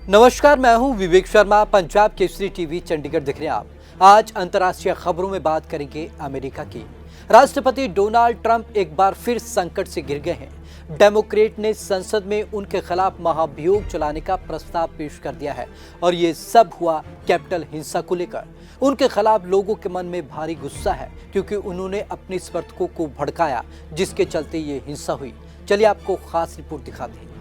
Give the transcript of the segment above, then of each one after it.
नमस्कार, मैं हूं विवेक शर्मा। पंजाब केसरी टीवी चंडीगढ़ देख रहे हैं आप। आज अंतर्राष्ट्रीय खबरों में बात करेंगे अमेरिका की। राष्ट्रपति डोनाल्ड ट्रंप एक बार फिर संकट से घिर गए हैं। डेमोक्रेट ने संसद में उनके खिलाफ महाभियोग चलाने का प्रस्ताव पेश कर दिया है और ये सब हुआ कैपिटल हिंसा को लेकर। उनके खिलाफ लोगों के मन में भारी गुस्सा है क्योंकि उन्होंने अपने समर्थकों को भड़काया, जिसके चलते ये हिंसा हुई। चलिए आपको खास रिपोर्ट दिखाते हैं।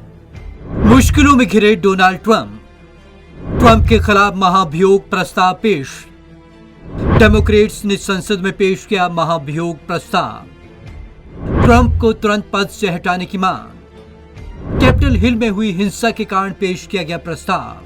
मुश्किलों में घिरे डोनाल्ड ट्रंप के खिलाफ महाभियोग प्रस्ताव पेश। डेमोक्रेट्स ने संसद में पेश किया महाभियोग प्रस्ताव। ट्रंप को तुरंत पद से हटाने की मांग। कैपिटल हिल में हुई हिंसा के कारण पेश किया गया प्रस्ताव।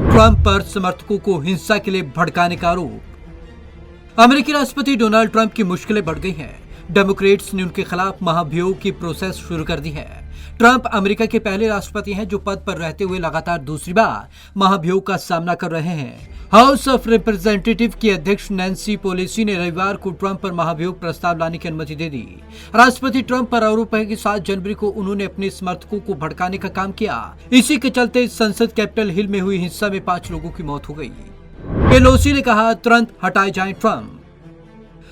ट्रंप पर समर्थकों को हिंसा के लिए भड़काने का आरोप। अमेरिकी राष्ट्रपति डोनाल्ड ट्रंप की मुश्किलें बढ़ गई हैं। डेमोक्रेट्स ने उनके खिलाफ महाभियोग की प्रोसेस शुरू कर दी है। ट्रंप अमेरिका के पहले राष्ट्रपति हैं जो पद पर रहते हुए लगातार दूसरी बार महाभियोग का सामना कर रहे हैं। हाउस ऑफ रिप्रेजेंटेटिव की अध्यक्ष नैन्सी पेलोसी ने रविवार को ट्रंप पर महाभियोग प्रस्ताव लाने की अनुमति दे दी। राष्ट्रपति ट्रंप पर आरोप है कि 7 जनवरी को उन्होंने अपने समर्थकों को भड़काने का काम किया। इसी के चलते संसद कैपिटल हिल में हुई हिंसा में 5 लोगों की मौत हो गई। पेलोसी ने कहा, तुरंत हटाए जाएं ट्रंप।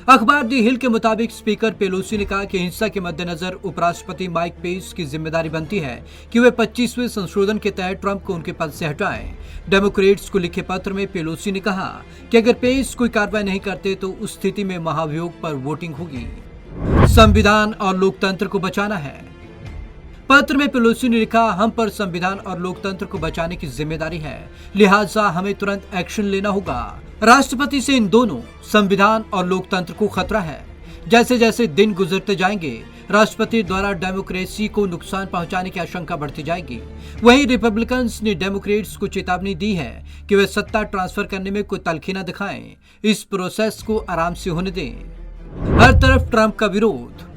अखबार दी हिल के मुताबिक स्पीकर पेलोसी ने कहा कि हिंसा के मद्देनजर उपराष्ट्रपति माइक पेंस की जिम्मेदारी बनती है कि वे 25वें संशोधन के तहत ट्रंप को उनके पद से हटाएं। डेमोक्रेट्स को लिखे पत्र में पेलोसी ने कहा कि अगर पेंस कोई कार्रवाई नहीं करते तो उस स्थिति में महाभियोग पर वोटिंग होगी। संविधान और लोकतंत्र को बचाना है। पत्र में पेलोसी ने लिखा, हम पर संविधान और लोकतंत्र को बचाने की जिम्मेदारी है, लिहाजा हमें तुरंत एक्शन लेना होगा। राष्ट्रपति से इन दोनों संविधान और लोकतंत्र को खतरा है। जैसे जैसे दिन गुजरते जाएंगे, राष्ट्रपति द्वारा डेमोक्रेसी को नुकसान पहुंचाने की आशंका बढ़ती जाएगी। वहीं रिपब्लिकन्स ने डेमोक्रेट्स को चेतावनी दी है कि वे सत्ता ट्रांसफर करने में कोई तल्खी न दिखाएं, इस प्रोसेस को आराम से होने दें। हर तरफ ट्रंप का विरोध।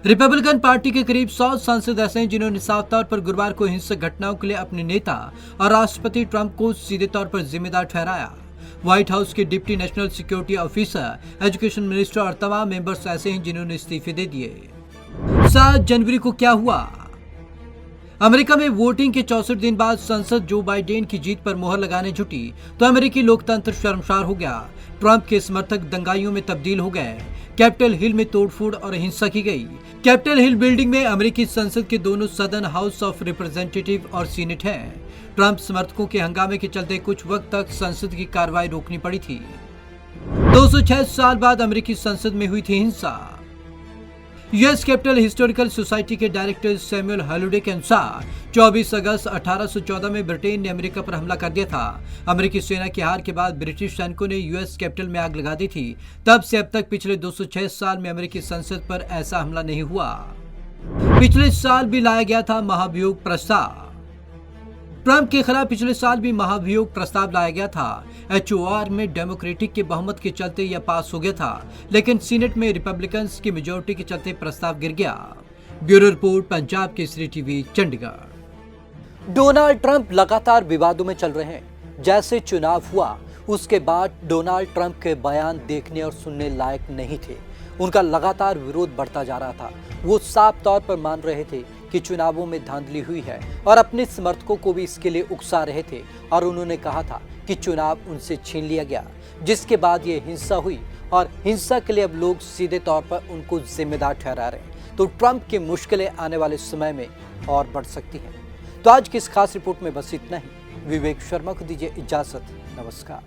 रिपब्लिकन पार्टी के करीब 100 सांसद ऐसे हैं जिन्होंने साफ तौर पर गुरुवार को हिंसक घटनाओं के लिए अपने नेता और राष्ट्रपति ट्रंप को सीधे तौर पर जिम्मेदार ठहराया। व्हाइट हाउस के deputy national security officer, education minister और तमाम मेंबर्स ऐसे हैं जिन्होंने इस्तीफे दे दिए। 7 जनवरी को क्या हुआ? अमेरिका में वोटिंग के 64 दिन बाद संसद जो बाइडेन की जीत पर मोहर लगाने जुटी तो अमेरिकी लोकतंत्र शर्मसार हो गया। ट्रंप के समर्थक दंगाइयों में तब्दील हो गए। कैपिटल हिल में तोड़फोड़ और हिंसा की गई। कैपिटल हिल बिल्डिंग में अमेरिकी संसद के दोनों सदन हाउस ऑफ रिप्रेजेंटेटिव और सीनेट हैं। ट्रंप समर्थकों के हंगामे के चलते कुछ वक्त तक संसद की कार्रवाई रोकनी पड़ी थी। 206 साल बाद अमेरिकी संसद में हुई थी हिंसा। यूएस कैपिटल हिस्टोरिकल सोसाइटी के डायरेक्टर सैमुअल हॉलिडे के अनुसार 24 अगस्त 1814 में ब्रिटेन ने अमेरिका पर हमला कर दिया था। अमेरिकी सेना की हार के बाद ब्रिटिश सैनिकों ने यूएस कैपिटल में आग लगा दी थी। तब से अब तक पिछले 206 साल में अमेरिकी संसद पर ऐसा हमला नहीं हुआ। पिछले साल भी लाया गया था महाभियोग प्रस्ताव। ट्रंप के खिलाफ पिछले साल भी महाभियोग प्रस्ताव लाया गया था। एचओआर में डेमोक्रेटिक के बहुमत के चलते यह पास हो गया था, लेकिन सीनेट में रिपब्लिकन्स की मेजोरिटी के चलते प्रस्ताव गिर गया। Bureau report, Punjab Kesari TV Chandigarh. Donald Trump लगातार विवादों में चल रहे हैं। जैसे चुनाव हुआ उसके बाद डोनाल्ड ट्रंप के बयान देखने और सुनने लायक नहीं थे। उनका लगातार विरोध बढ़ता जा रहा था। वो साफ तौर पर मान रहे थे कि चुनावों में धांधली हुई है और अपने समर्थकों को भी इसके लिए उकसा रहे थे और उन्होंने कहा था कि चुनाव उनसे छीन लिया गया, जिसके बाद ये हिंसा हुई और हिंसा के लिए अब लोग सीधे तौर पर उनको जिम्मेदार ठहरा रहे हैं। तो ट्रंप की मुश्किलें आने वाले समय में और बढ़ सकती हैं। तो आज की इस खास रिपोर्ट में बस इतना ही। विवेक शर्मा को दीजिए इजाजत। नमस्कार।